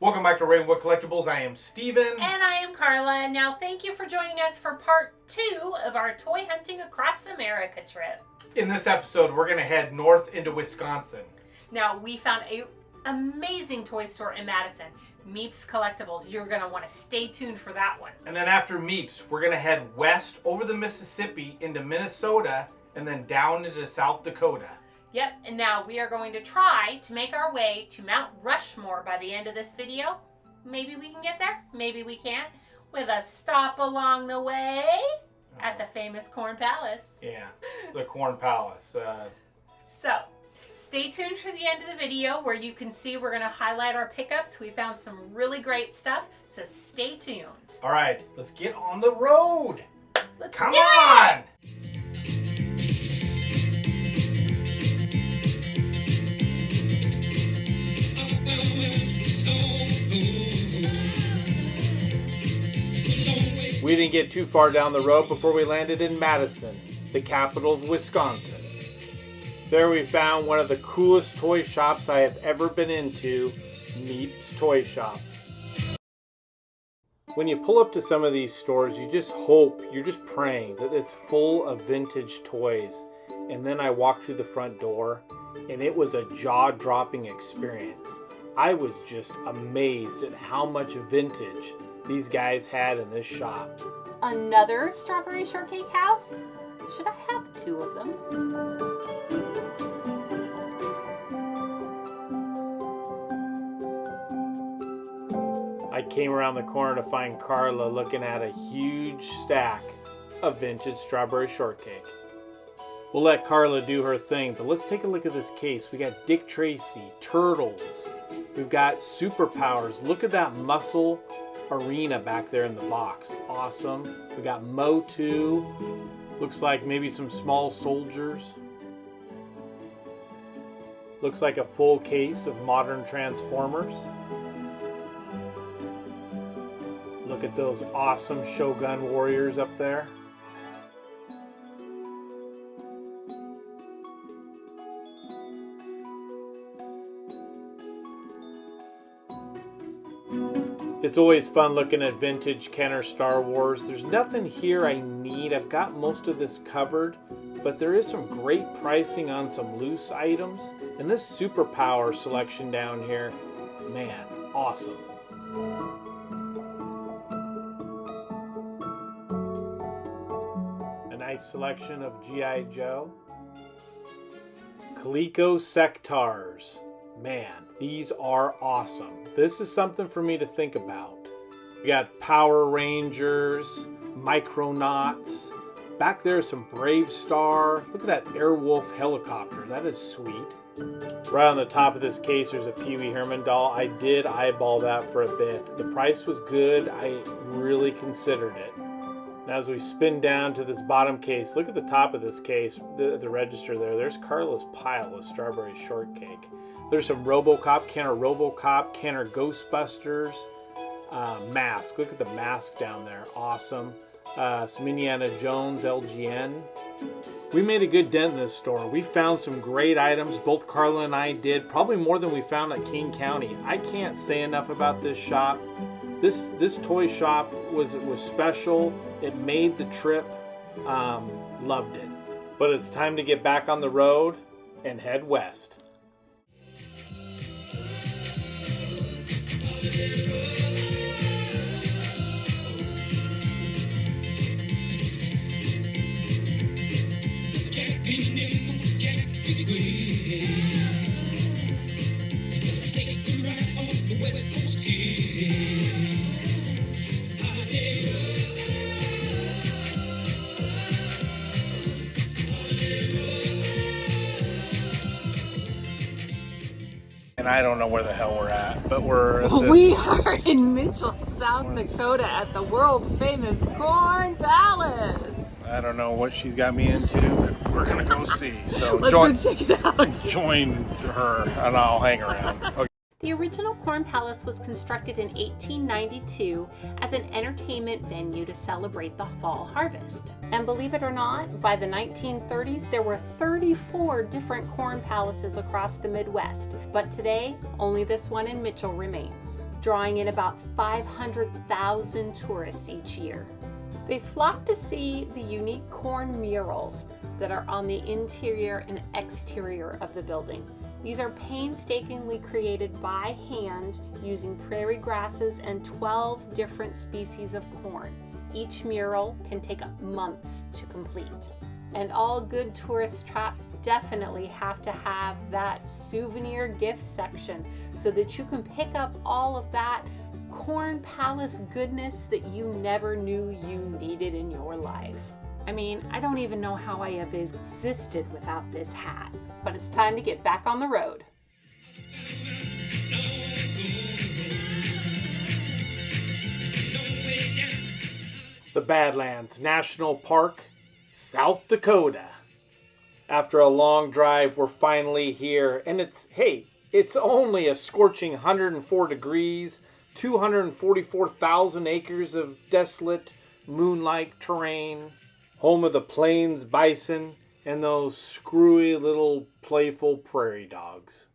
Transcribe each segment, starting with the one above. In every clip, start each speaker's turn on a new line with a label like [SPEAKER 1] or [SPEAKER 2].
[SPEAKER 1] Welcome back to Rainwood Collectibles. I am Steven.
[SPEAKER 2] And I am Carla. Now thank you for joining us for part 2 of our Toy Hunting Across America trip.
[SPEAKER 1] In this episode, we're going to head north into Wisconsin.
[SPEAKER 2] Now we found an amazing toy store in Madison, Meep's Collectibles. You're going to want to stay tuned for that one.
[SPEAKER 1] And then after Meep's, we're going to head west over the Mississippi into Minnesota and then down into South Dakota.
[SPEAKER 2] Yep, and now we are going to try to make our way to Mount Rushmore by the end of this video. Maybe we can get there, maybe we can't, with a stop along the way at the famous Corn Palace.
[SPEAKER 1] Yeah, the Corn Palace.
[SPEAKER 2] So, stay tuned for the end of the video where you can see we're going to highlight our pickups. We found some really great stuff, so stay tuned.
[SPEAKER 1] All right, let's get on the road.
[SPEAKER 2] Come
[SPEAKER 1] on! We didn't get too far down the road before we landed in Madison, the capital of Wisconsin. There we found one of the coolest toy shops I have ever been into, Meep's Toy Shop. When you pull up to some of these stores, you just hope, you're just praying that it's full of vintage toys. And then I walked through the front door, and it was a jaw-dropping experience. I was just amazed at how much vintage these guys had in this shop.
[SPEAKER 2] Another strawberry shortcake house? Should I have 2 of them?
[SPEAKER 1] I came around the corner to find Carla looking at a huge stack of vintage strawberry shortcake. We'll let Carla do her thing, but let's take a look at this case. We got Dick Tracy, Turtles. We've got Superpowers. Look at that muscle arena back there in the box. Awesome. We got Motu. Looks like maybe some small soldiers. Looks like a full case of modern Transformers. Look at those awesome Shogun warriors up there. It's always fun looking at vintage Kenner Star Wars. There's nothing here I need. I've got most of this covered, but there is some great pricing on some loose items. And this Superpower selection down here, man, awesome. A nice selection of G.I. Joe. Coleco Sectars. Man, these are awesome. This is something for me to think about. We got Power Rangers, Micronauts. Back there, some Brave Star. Look at that Airwolf helicopter. That is sweet. Right on the top of this case, there's a Pee Wee Herman doll. I did eyeball that for a bit. The price was good. I really considered it. Now as we spin down to this bottom case, look at the top of this case, the register there. There's Carla's pile of strawberry shortcake. There's some RoboCop, Kenner RoboCop, Kenner Ghostbusters, mask. Look at the mask down there. Awesome. Some Indiana Jones LGN. We made a good dent in this store. We found some great items. Both Carla and I did. Probably more than we found at King County. I can't say enough about this shop. This toy shop was special. It made the trip. Loved it. But it's time to get back on the road and head west. And I don't know where the hell we're at, but we're at
[SPEAKER 2] We are in Mitchell, South Dakota at the world famous Corn Palace.
[SPEAKER 1] I don't know what she's got me into, but we're gonna go see. So
[SPEAKER 2] Let's go check it out.
[SPEAKER 1] Join her and I'll hang around. Okay.
[SPEAKER 2] The original Corn Palace was constructed in 1892 as an entertainment venue to celebrate the fall harvest. And believe it or not, by the 1930s there were 34 different corn palaces across the Midwest, but today only this one in Mitchell remains, drawing in about 500,000 tourists each year. They flock to see the unique corn murals that are on the interior and exterior of the building. These are painstakingly created by hand using prairie grasses and 12 different species of corn. Each mural can take months to complete. And all good tourist traps definitely have to have that souvenir gift section so that you can pick up all of that Corn Palace goodness that you never knew you needed in your life. I mean, I don't even know how I have existed without this hat, but it's time to get back on the road.
[SPEAKER 1] The Badlands National Park, South Dakota. After a long drive, we're finally here, and it's only a scorching 104 degrees, 244,000 acres of desolate, moonlight terrain, home of the plains bison and those screwy little playful prairie dogs.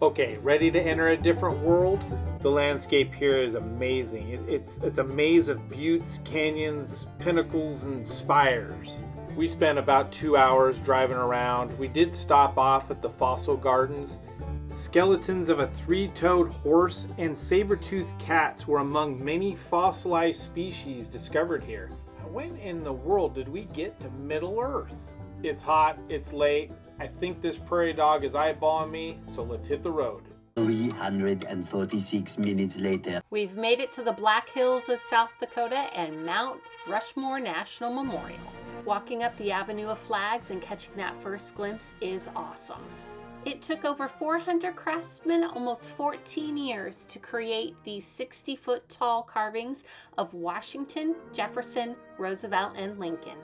[SPEAKER 1] Okay, ready to enter a different world? The landscape here is amazing. It's a maze of buttes, canyons, pinnacles, and spires. We spent about 2 hours driving around. We did stop off at the fossil gardens. Skeletons of a three-toed horse and saber-toothed cats were among many fossilized species discovered here. When in the world did we get to Middle Earth? It's hot, it's late. I think this prairie dog is eyeballing me, so let's hit the road.
[SPEAKER 3] 346 minutes later.
[SPEAKER 2] We've made it to the Black Hills of South Dakota and Mount Rushmore National Memorial. Walking up the Avenue of Flags and catching that first glimpse is awesome. It took over 400 craftsmen almost 14 years to create these 60-foot tall carvings of Washington, Jefferson, Roosevelt, and Lincoln.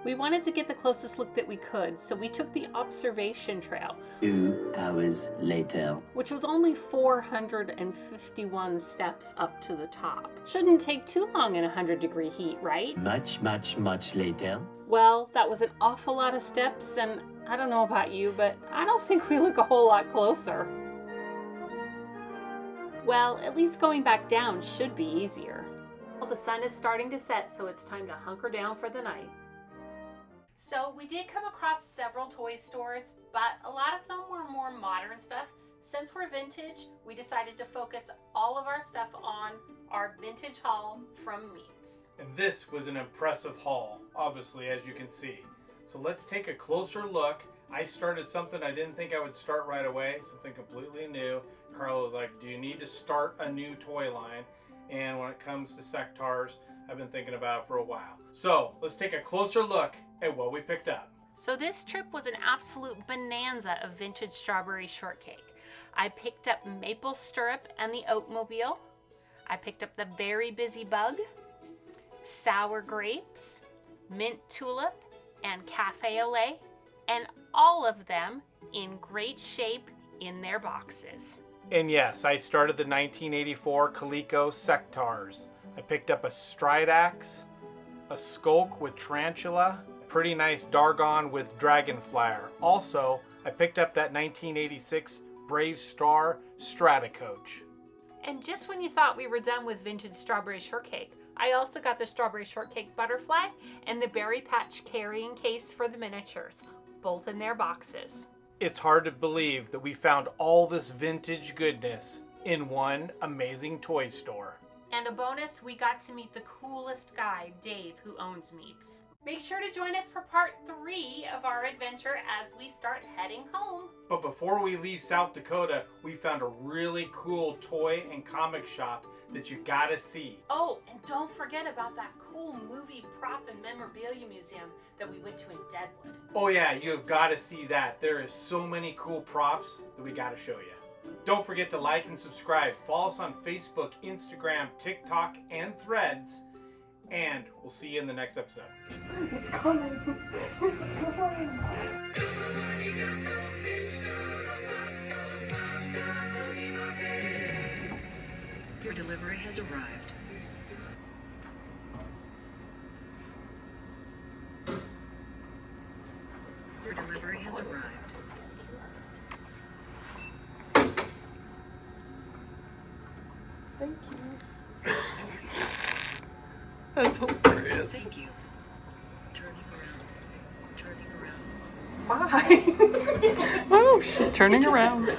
[SPEAKER 2] We wanted to get the closest look that we could, so we took the observation trail.
[SPEAKER 3] 2 hours later.
[SPEAKER 2] Which was only 451 steps up to the top. Shouldn't take too long in 100-degree heat, right?
[SPEAKER 3] Much later.
[SPEAKER 2] Well, that was an awful lot of steps, and I don't know about you, but I don't think we look a whole lot closer. Well, at least going back down should be easier. Well, the sun is starting to set, so it's time to hunker down for the night. So we did come across several toy stores, but a lot of them were more modern stuff. Since we're vintage, we decided to focus all of our stuff on our vintage haul from Meep's.
[SPEAKER 1] And this was an impressive haul, obviously, as you can see. So let's take a closer look. I started something I didn't think I would start right away, something completely new. Carla was like, do you need to start a new toy line? And when it comes to sectars, I've been thinking about it for a while. So let's take a closer look at what we picked up.
[SPEAKER 2] So this trip was an absolute bonanza of vintage strawberry shortcake. I picked up Maple Stirrup and the Oatmobile. I picked up the Very Busy Bug, Sour Grapes, Mint Tulip, and Cafe au lait, and all of them in great shape in their boxes.
[SPEAKER 1] And yes, I started the 1984 Coleco Sectars. I picked up a Stridax, a Skulk with Tarantula, a pretty nice Dargon with Dragonflyer. Also, I picked up that 1986 Brave Star Stratacoach.
[SPEAKER 2] And just when you thought we were done with vintage strawberry shortcake, I also got the strawberry shortcake butterfly and the berry patch carrying case for the miniatures, both in their boxes.
[SPEAKER 1] It's hard to believe that we found all this vintage goodness in one amazing toy store.
[SPEAKER 2] And a bonus, we got to meet the coolest guy, Dave, who owns Meep's. Make sure to join us for part 3 of our adventure as we start heading home.
[SPEAKER 1] But before we leave South Dakota, we found a really cool toy and comic shop that you gotta see.
[SPEAKER 2] Oh, and don't forget about that cool movie prop and memorabilia museum that we went to in Deadwood.
[SPEAKER 1] Oh yeah, you have gotta see that. There is so many cool props that we gotta show you. Don't forget to like and subscribe. Follow us on Facebook, Instagram, TikTok, and Threads. And we'll see you in the next episode.
[SPEAKER 2] It's coming. It's coming.
[SPEAKER 4] delivery has arrived. Your delivery has arrived.
[SPEAKER 5] Thank you. That's hilarious.
[SPEAKER 4] Thank you. Turning around.
[SPEAKER 5] Bye. Oh, she's turning around.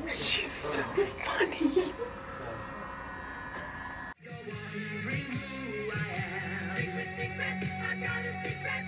[SPEAKER 5] She's so funny.
[SPEAKER 6] Secret, I got a secret.